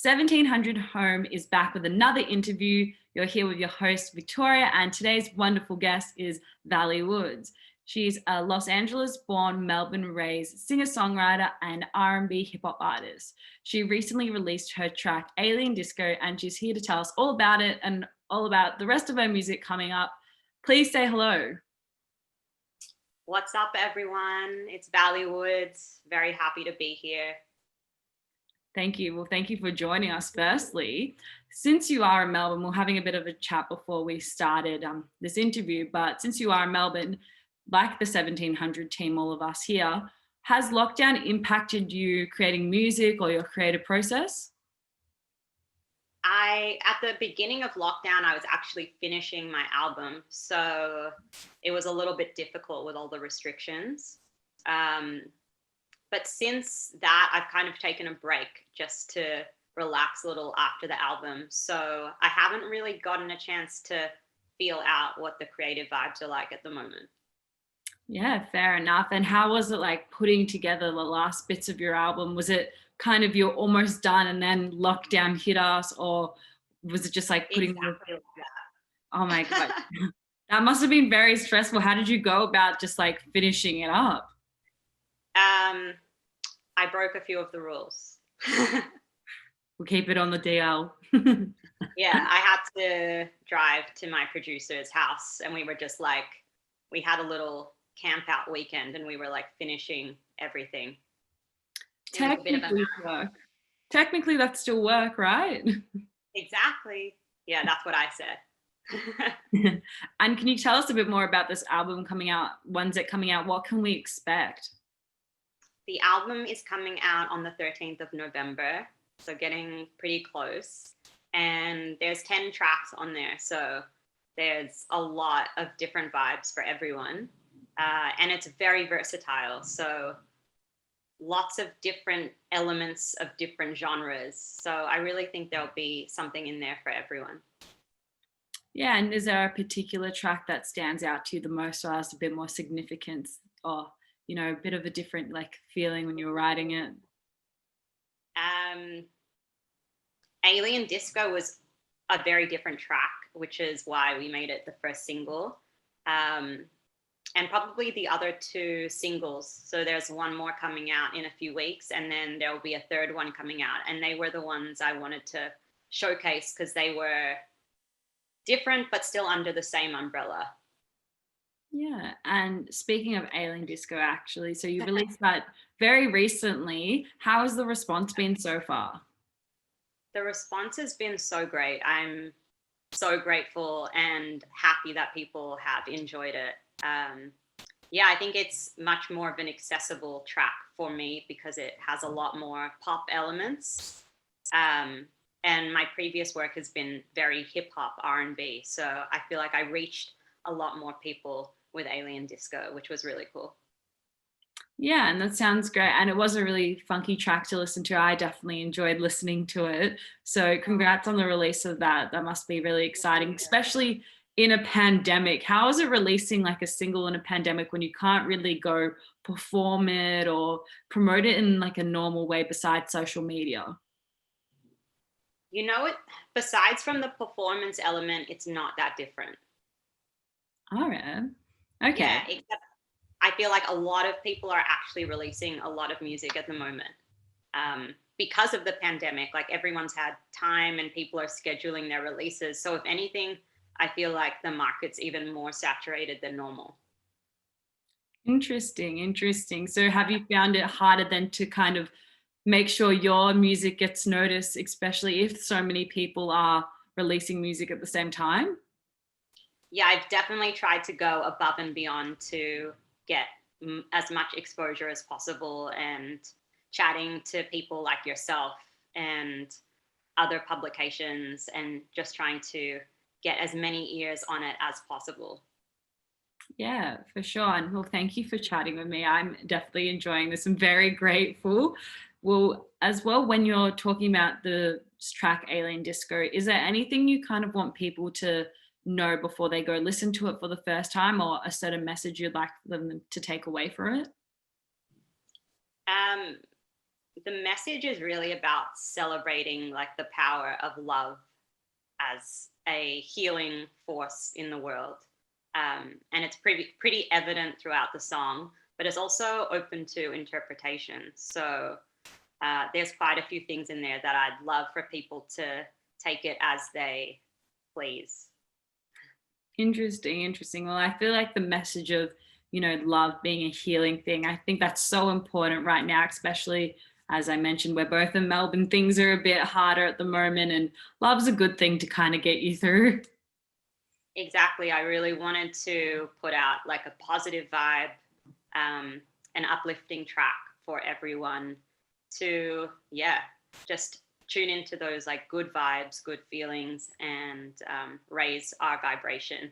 1700 Home is back with another interview. You're here with your host, Victoria, and today's wonderful guest is Vali Woods. She's a Los Angeles-born, Melbourne-raised singer-songwriter and R&B hip-hop artist. She recently released her track, Alien Disco, and she's here to tell us all about it and all about the rest of her music coming up. Please say hello. What's up, everyone? It's Vali Woods. Very happy to be here. Thank you. Well, thank you for joining us firstly. Since you are in Melbourne, we're having a bit of a chat before we started this interview, but since you are in Melbourne, like the 1700 team, all of us here, has lockdown impacted you creating music or your creative process? At the beginning of lockdown, I was actually finishing my album, so it was a little bit difficult with all the restrictions. But since that, I've kind of taken a break just to relax a little after the album. So I haven't really gotten a chance to feel out what the creative vibes are like at the moment. Yeah, fair enough. And how was it like putting together the last bits of your album? Was it kind of you're almost done and then lockdown hit us, or was it just like putting Exactly like that. Oh my God. That must have been very stressful. How did you go about just like finishing it up? I broke a few of the rules. We'll keep it on the DL. Yeah, I had to drive to my producer's house, and we were just like, we had a little camp out weekend, and we were like finishing everything. Technically, that's still work, right? Exactly. Yeah, that's what I said. And can you tell us a bit more about this album coming out? When's it coming out? What can we expect? The album is coming out on the 13th of November, so getting pretty close. And there's 10 tracks on there, so there's a lot of different vibes for everyone. And it's very versatile, so lots of different elements of different genres. So I really think there'll be something in there for everyone. Yeah, and is there a particular track that stands out to you the most or has a bit more significance, or you know, a bit of a different like feeling when you were writing it? Alien Disco was a very different track, which is why we made it the first single. And probably the other two singles. So there's one more coming out in a few weeks, and then there'll be a third one coming out. And they were the ones I wanted to showcase because they were different, but still under the same umbrella. Yeah, and speaking of Alien Disco, actually, so you released that very recently. How has the response been so far? The response has been so great. I'm so grateful and happy that people have enjoyed it. Yeah, I think it's much more of an accessible track for me because it has a lot more pop elements. And my previous work has been very hip hop R&B. So I feel like I reached a lot more people with Alien Disco, which was really cool. Yeah, and that sounds great. And it was a really funky track to listen to. I definitely enjoyed listening to it. So congrats on the release of that. That must be really exciting, especially in a pandemic. How is it releasing like a single in a pandemic when you can't really go perform it or promote it in like a normal way besides social media? You know what? Besides from the performance element, it's not that different. All right. Okay. Yeah, except I feel like a lot of people are actually releasing a lot of music at the moment because of the pandemic. Like everyone's had time and people are scheduling their releases. So if anything, I feel like the market's even more saturated than normal. Interesting. So have you found it harder then to kind of make sure your music gets noticed, especially if so many people are releasing music at the same time? Yeah, I've definitely tried to go above and beyond to get as much exposure as possible and chatting to people like yourself and other publications and just trying to get as many ears on it as possible. Yeah, for sure. And well, thank you for chatting with me. I'm definitely enjoying this. I'm very grateful. Well, as well, when you're talking about the track Alien Disco, is there anything you kind of want people to know before they go listen to it for the first time, or a certain message you'd like them to take away from it? the message is really about celebrating like the power of love as a healing force in the world. And it's pretty evident throughout the song, but it's also open to interpretation. So there's quite a few things in there that I'd love for people to take it as they please. Interesting. Well, I feel like the message of, love being a healing thing, I think that's so important right now, especially as I mentioned, we're both in Melbourne. Things are a bit harder at the moment, and love's a good thing to kind of get you through. Exactly. I really wanted to put out like a positive vibe, an uplifting track for everyone to, yeah, just tune into those like good vibes, good feelings, and raise our vibration.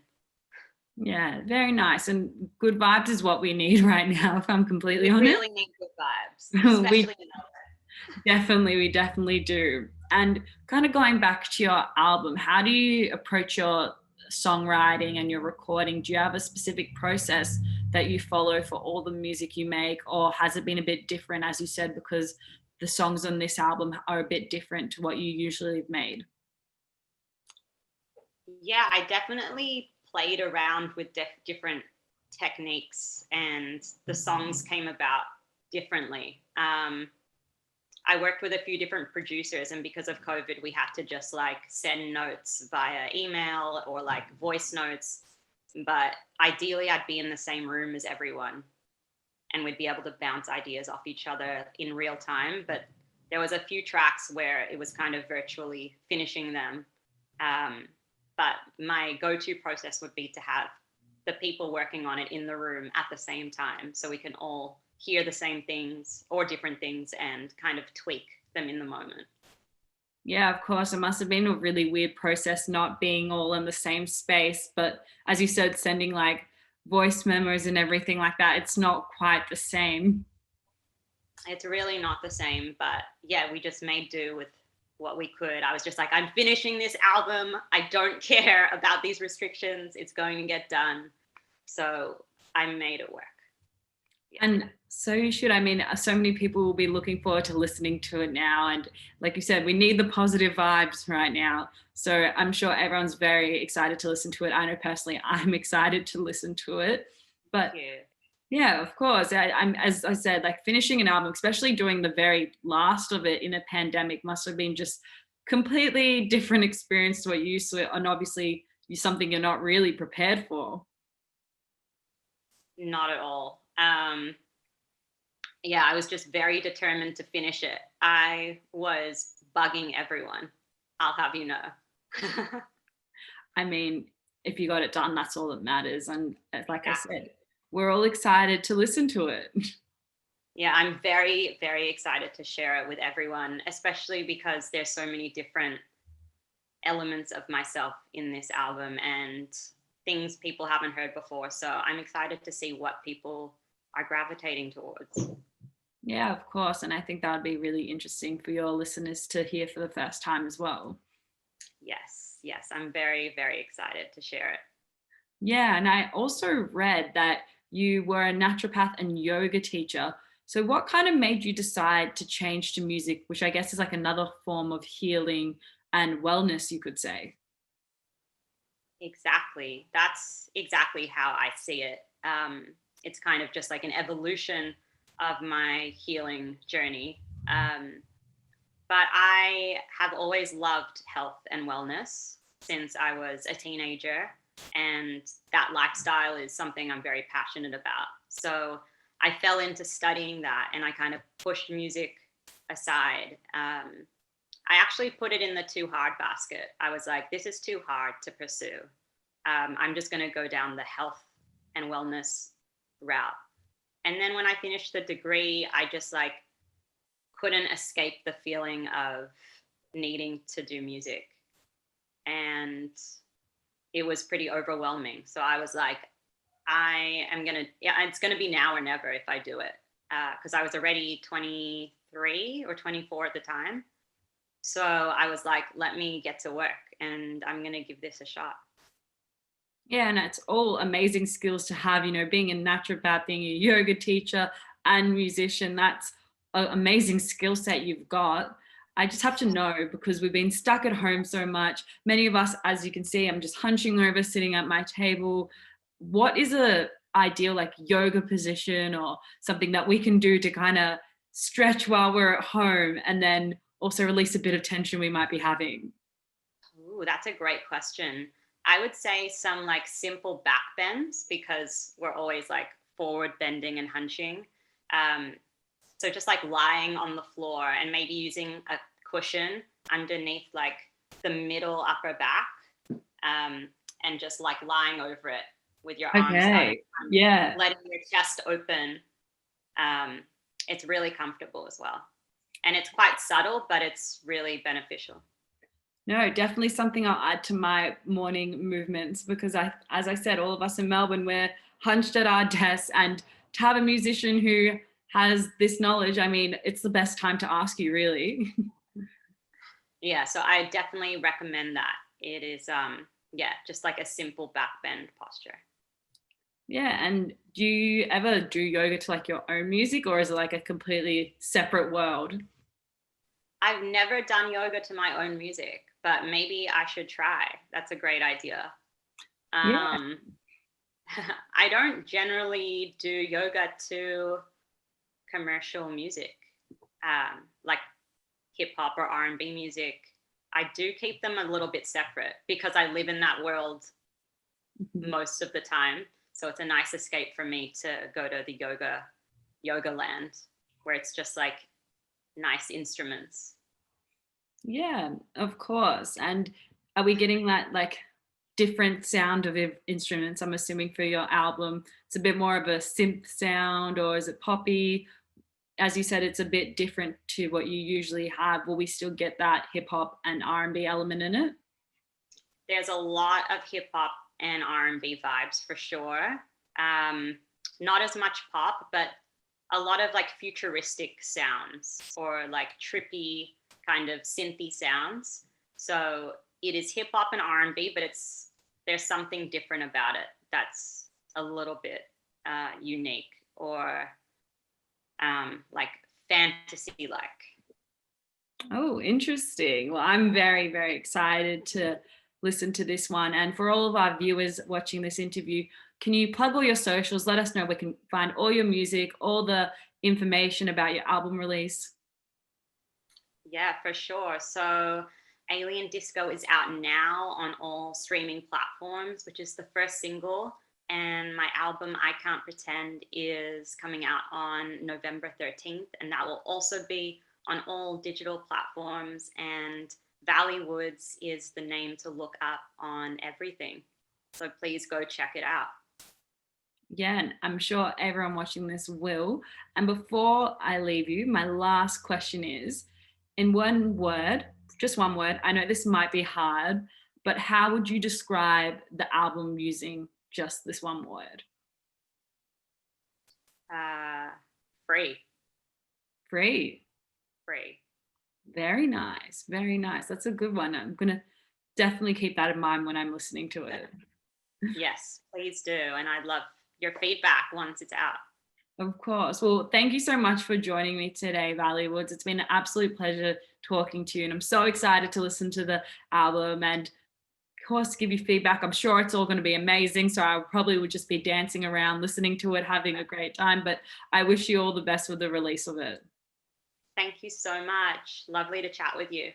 Yeah, very nice. And good vibes is what we need right now, if I'm completely We honest. really need good vibes, especially in We definitely do. And kind of going back to your album, how do you approach your songwriting and your recording? Do you have a specific process that you follow for all the music you make, or has it been a bit different, as you said, because the songs on this album are a bit different to what you usually have made? Yeah, I definitely played around with different techniques, and the songs came about differently. I worked with a few different producers, and because of COVID, we had to just like send notes via email or like voice notes. But ideally, I'd be in the same room as everyone, and we'd be able to bounce ideas off each other in real time. But there was a few tracks where it was kind of virtually finishing them. Um, but my go-to process would be to have the people working on it in the room at the same time, so we can all hear the same things or different things and kind of tweak them in the moment. Yeah, of course. It must have been a really weird process not being all in the same space. But as you said, sending like voice memos and everything like that, it's not quite the same. It's really not the same, but yeah, we just made do with what we could. I was just like, I'm finishing this album. I don't care about these restrictions. It's going to get done. So I made it work. Yeah. And so you should. I mean, so many people will be looking forward to listening to it now. And like you said, we need the positive vibes right now. So I'm sure everyone's very excited to listen to it. I know personally, I'm excited to listen to it. But Thank you. yeah, of course. I'm, as I said, like finishing an album, especially doing the very last of it in a pandemic, must have been just completely different experience to what you used to, and obviously something you're not really prepared for. Not at all. Yeah, I was just very determined to finish it. I was bugging everyone. I'll have you know. I mean, if you got it done, that's all that matters. And like I Exactly. said, we're all excited to listen to it. Yeah, I'm very, very excited to share it with everyone, especially because there's so many different elements of myself in this album and things people haven't heard before. So I'm excited to see what people are gravitating towards. Yeah, of course. And I think that would be really interesting for your listeners to hear for the first time as well. Yes, I'm very, very excited to share it. Yeah, and I also read that you were a naturopath and yoga teacher. So, what kind of made you decide to change to music, which I guess is like another form of healing and wellness, you could say? Exactly. That's exactly how I see it. It's kind of just like an evolution of my healing journey. But I have always loved health and wellness since I was a teenager. And that lifestyle is something I'm very passionate about. So I fell into studying that and I kind of pushed music aside. I actually put it in the too hard basket. I was like, this is too hard to pursue. I'm just going to go down the health and wellness route. And then when I finished the degree, I just like couldn't escape the feeling of needing to do music. And it was pretty overwhelming. So I was like, it's going to be now or never if I do it. Because I was already 23 or 24 at the time. So I was like, let me get to work and I'm going to give this a shot. Yeah, and it's all amazing skills to have, being a naturopath, being a yoga teacher and musician. That's amazing skill set you've got. I just have to know, because we've been stuck at home so much. Many of us, as you can see, I'm just hunching over, sitting at my table. What is a ideal like yoga position or something that we can do to kind of stretch while we're at home and then also release a bit of tension we might be having? Ooh, that's a great question. I would say some like simple back bends because we're always like forward bending and hunching. Um, so just like lying on the floor and maybe using a cushion underneath like the middle upper back, and just like lying over it with your arms out in Okay. front, Yeah. letting your chest open. It's really comfortable as well. And it's quite subtle, but it's really beneficial. No, definitely something I'll add to my morning movements, because as I said, all of us in Melbourne, we're hunched at our desks, and to have a musician who has this knowledge, I mean, it's the best time to ask you, really. Yeah, so I definitely recommend that. It is yeah, just like a simple back bend posture. Yeah, and do you ever do yoga to like your own music, or is it like a completely separate world? I've never done yoga to my own music, but maybe I should try. That's a great idea. Yeah. Um I don't generally do yoga to commercial music, like hip hop or R&B music. I do keep them a little bit separate because I live in that world Mhm. most of the time. So it's a nice escape for me to go to the yoga land where it's just like nice instruments. Yeah, of course. And are we getting that like different sound of instruments? I'm assuming for your album, it's a bit more of a synth sound, or is it poppy? As you said, it's a bit different to what you usually have. Will we still get that hip hop and R&B element in it? There's a lot of hip hop and R&B vibes for sure. Um, Not as much pop, but a lot of like futuristic sounds or like trippy kind of synthy sounds. So it is hip hop and R&B, but there's something different about it that's a little bit unique or like fantasy like. Oh, interesting. Well, I'm very, very excited to listen to this one. And for all of our viewers watching this interview, can you plug all your socials? Let us know where we can find all your music, all the information about your album release. Yeah, for sure. So Alien Disco is out now on all streaming platforms, which is the first single. And my album, I Can't Pretend, is coming out on November 13th. And that will also be on all digital platforms. And Valley Woods is the name to look up on everything. So please go check it out. Yeah, and I'm sure everyone watching this will. And before I leave you, my last question is, in one word, just one word, I know this might be hard, but how would you describe the album using just this one word? Uh, Free, Free. free. Very nice. Very nice. That's a good one. I'm going to definitely keep that in mind when I'm listening to it. Yes, please do. And I'd love your feedback once it's out. Of course. Well, thank you so much for joining me today, Valley Woods. It's been an absolute pleasure talking to you. And I'm so excited to listen to the album and, of course, give you feedback. I'm sure it's all going to be amazing. So I probably would just be dancing around, listening to it, having a great time. But I wish you all the best with the release of it. Thank you so much. Lovely to chat with you.